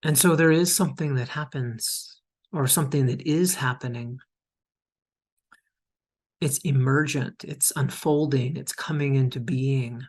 And so there is something that happens, or something that is happening. It's emergent, it's unfolding, it's coming into being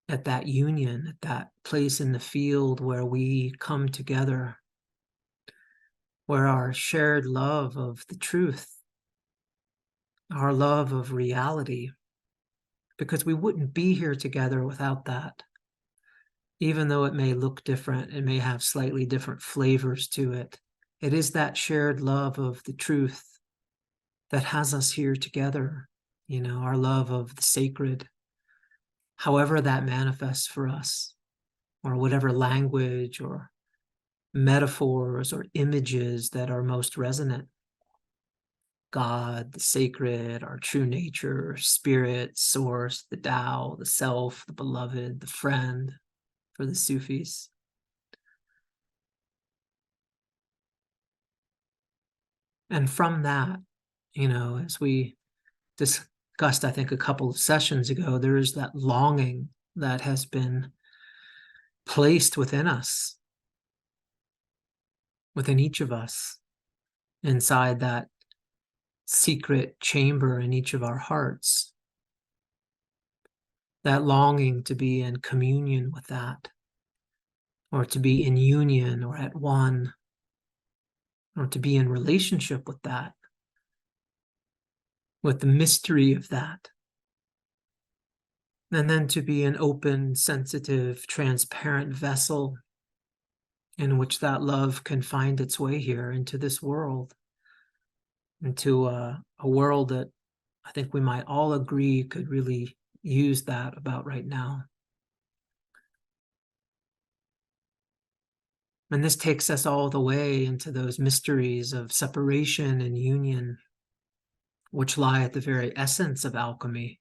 at that union, at that place in the field where we come together, where our shared love of the truth, our love of reality, because we wouldn't be here together without that. Even though it may look different, it may have slightly different flavors to it. It is that shared love of the truth that has us here together, our love of the sacred, however that manifests for us, or whatever language or metaphors or images that are most resonant. God, the sacred, our true nature, spirit, source, the Tao, the self, the beloved, the friend for the Sufis. And from that, as we discussed, I think, a couple of sessions ago, there is that longing that has been placed within us, within each of us, inside that secret chamber in each of our hearts. That longing to be in communion with that, or to be in union or at one, or to be in relationship with that, with the mystery of that. And then to be an open, sensitive, transparent vessel in which that love can find its way here into this world, into a world that I think we might all agree could really use that about right now. And this takes us all the way into those mysteries of separation and union, which lie at the very essence of alchemy,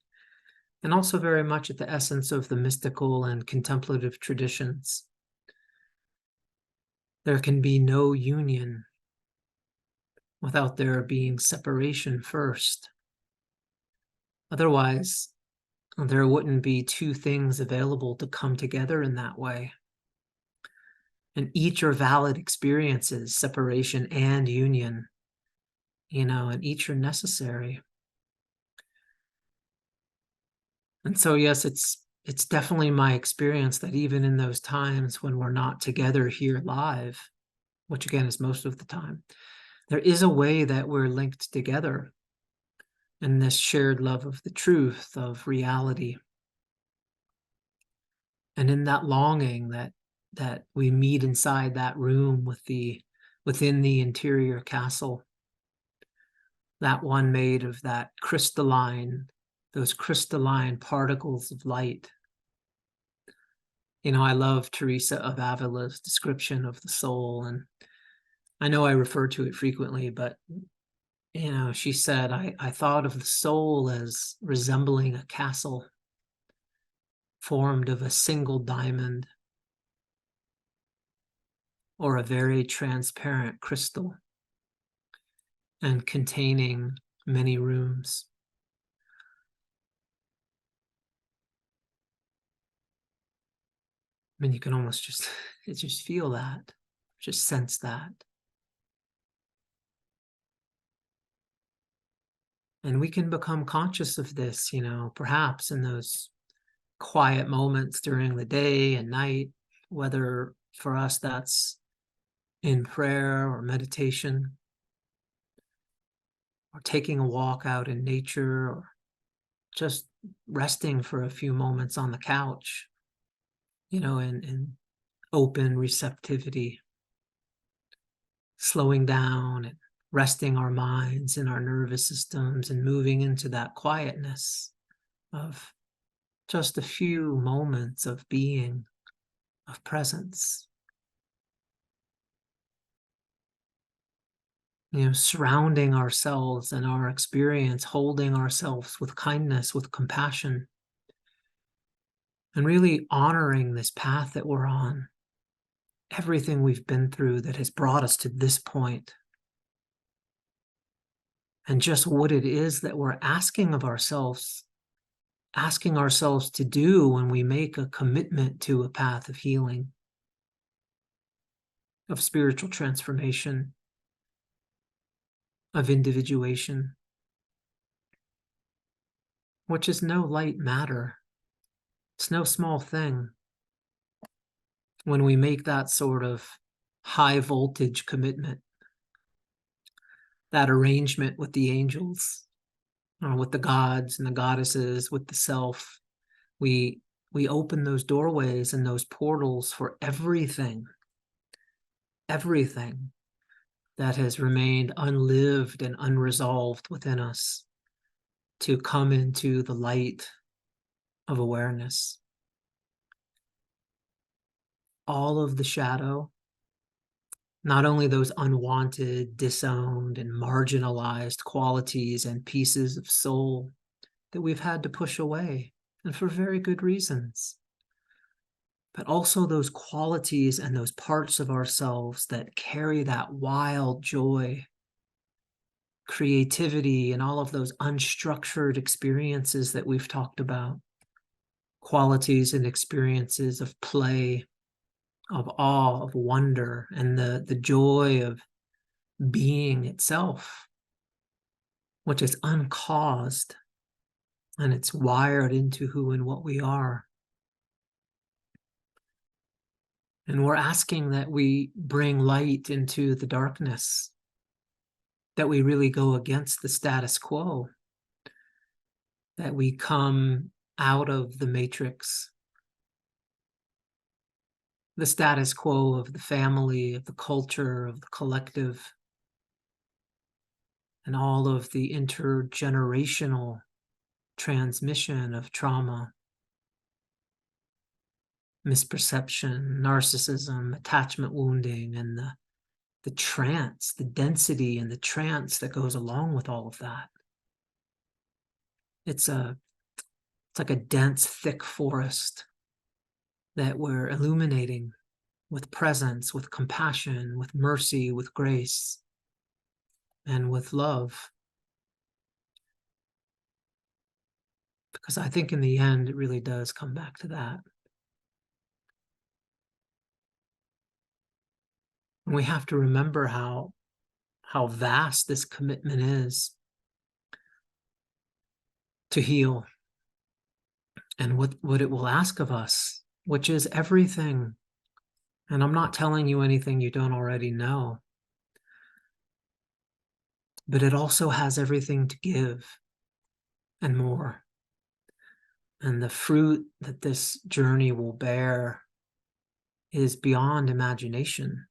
and also very much at the essence of the mystical and contemplative traditions. There can be no union without there being separation first. Otherwise, there wouldn't be two things available to come together in that way. And each are valid experiences, separation and union, and each are necessary. And so, yes, it's definitely my experience that even in those times when we're not together here live, which again is most of the time, there is a way that we're linked together in this shared love of the truth, of reality. And in that longing that we meet inside that room within the interior castle, that one made of those crystalline particles of light. I love Teresa of Avila's description of the soul, and I know I refer to it frequently, but she said, I thought of the soul as resembling a castle formed of a single diamond or a very transparent crystal and containing many rooms. I mean, you can almost just feel that, just sense that. And we can become conscious of this, perhaps in those quiet moments during the day and night, whether for us that's in prayer or meditation, or taking a walk out in nature, or just resting for a few moments on the couch, in open receptivity, slowing down and resting our minds and our nervous systems and moving into that quietness of just a few moments of being, of presence. Surrounding ourselves and our experience, holding ourselves with kindness, with compassion, and really honoring this path that we're on, everything we've been through that has brought us to this point, and just what it is that we're asking ourselves to do when we make a commitment to a path of healing. of spiritual transformation, of individuation, which is no light matter. It's no small thing when we make that sort of high voltage commitment, that arrangement with the angels, with the gods and the goddesses, with the self. We open those doorways and those portals for everything that has remained unlived and unresolved within us to come into the light of awareness. All of the shadow, not only those unwanted, disowned, and marginalized qualities and pieces of soul that we've had to push away, and for very good reasons, but also those qualities and those parts of ourselves that carry that wild joy, creativity, and all of those unstructured experiences that we've talked about, qualities and experiences of play, of awe, of wonder, and the joy of being itself, which is uncaused, and it's wired into who and what we are. And we're asking that we bring light into the darkness, that we really go against the status quo, that we come out of the matrix, the status quo of the family, of the culture, of the collective, and all of the intergenerational transmission of trauma, misperception, narcissism, attachment wounding, and the trance, the density and the trance that goes along with all of that. It's like a dense, thick forest that we're illuminating with presence, with compassion, with mercy, with grace, and with love. Because I think in the end, it really does come back to that. And we have to remember how vast this commitment is to heal, and what it will ask of us, which is everything. And I'm not telling you anything you don't already know, but it also has everything to give and more. And the fruit that this journey will bear is beyond imagination.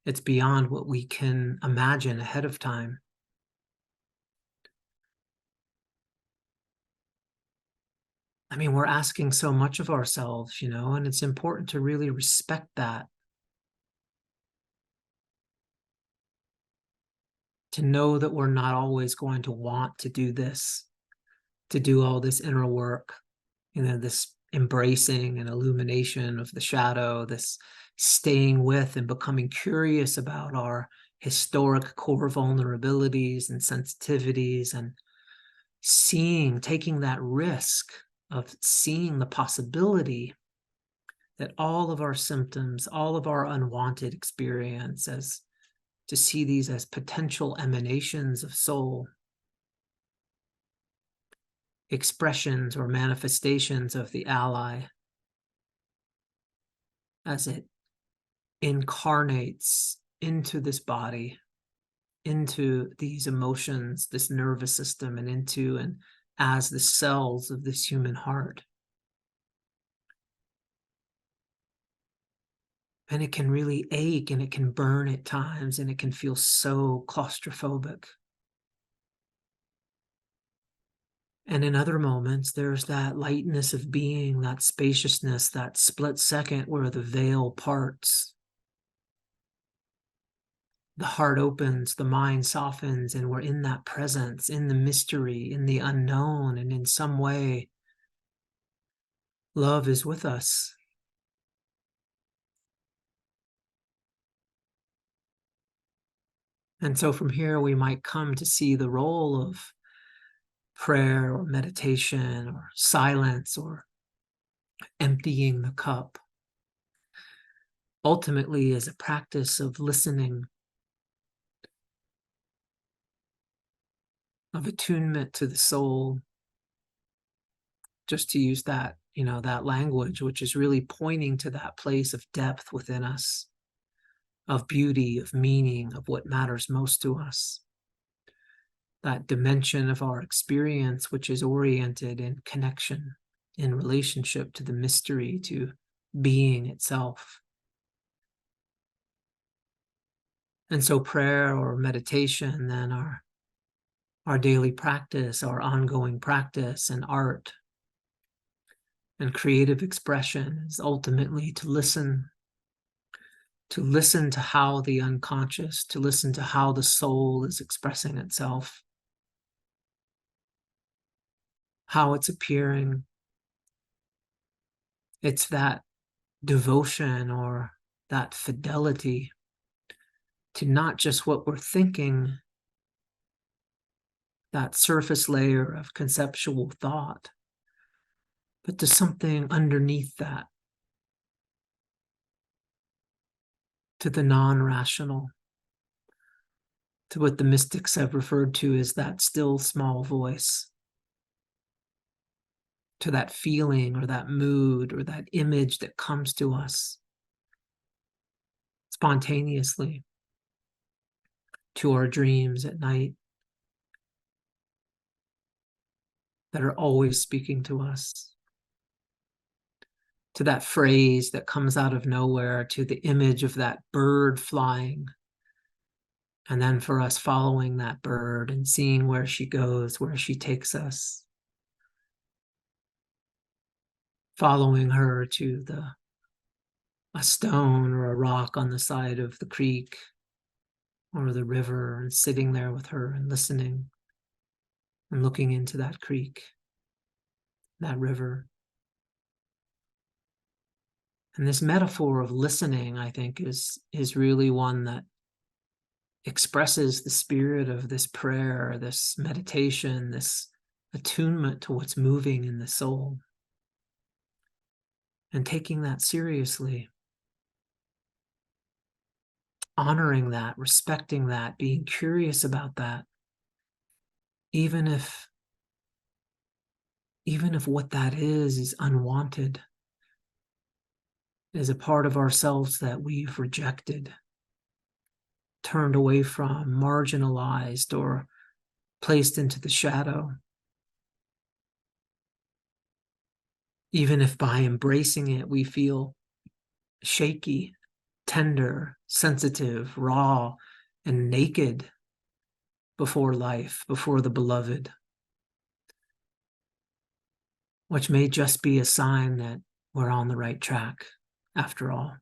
It's beyond what we can imagine ahead of time. I mean, we're asking so much of ourselves, and it's important to really respect that. To know that we're not always going to want to do this, to do all this inner work, this embracing and illumination of the shadow, this staying with and becoming curious about our historic core vulnerabilities and sensitivities, and taking that risk of seeing the possibility that all of our symptoms, all of our unwanted experiences, to see these as potential emanations of soul, expressions or manifestations of the ally, as it incarnates into this body, into these emotions, this nervous system, and into and as the cells of this human heart. And it can really ache and it can burn at times, and it can feel so claustrophobic. And in other moments, there's that lightness of being, that spaciousness, that split second where the veil parts. The heart opens, the mind softens, and we're in that presence, in the mystery, in the unknown, and in some way, love is with us. And so from here, we might come to see the role of prayer or meditation or silence or emptying the cup, ultimately is a practice of listening, of attunement to the soul, just to use that, that language, which is really pointing to that place of depth within us, of beauty, of meaning, of what matters most to us. That dimension of our experience, which is oriented in connection, in relationship to the mystery, to being itself. And so prayer or meditation, then our daily practice, our ongoing practice, and art and creative expression is ultimately to listen to how the unconscious, to listen to how the soul is expressing itself, how it's appearing. It's that devotion or that fidelity to not just what we're thinking, that surface layer of conceptual thought, but to something underneath that, to the non-rational, to what the mystics have referred to as that still small voice, to that feeling or that mood or that image that comes to us spontaneously, to our dreams at night that are always speaking to us, to that phrase that comes out of nowhere, to the image of that bird flying, and then for us following that bird and seeing where she goes, where she takes us, following her to a stone or a rock on the side of the creek or the river, and sitting there with her and listening and looking into that creek, that river. And this metaphor of listening, I think, is really one that expresses the spirit of this prayer, this meditation, this attunement to what's moving in the soul, and taking that seriously, honoring that, respecting that, being curious about that, even if what that is unwanted, is a part of ourselves that we've rejected, turned away from, marginalized, or placed into the shadow. Even if by embracing it, we feel shaky, tender, sensitive, raw, and naked before life, before the beloved, which may just be a sign that we're on the right track after all.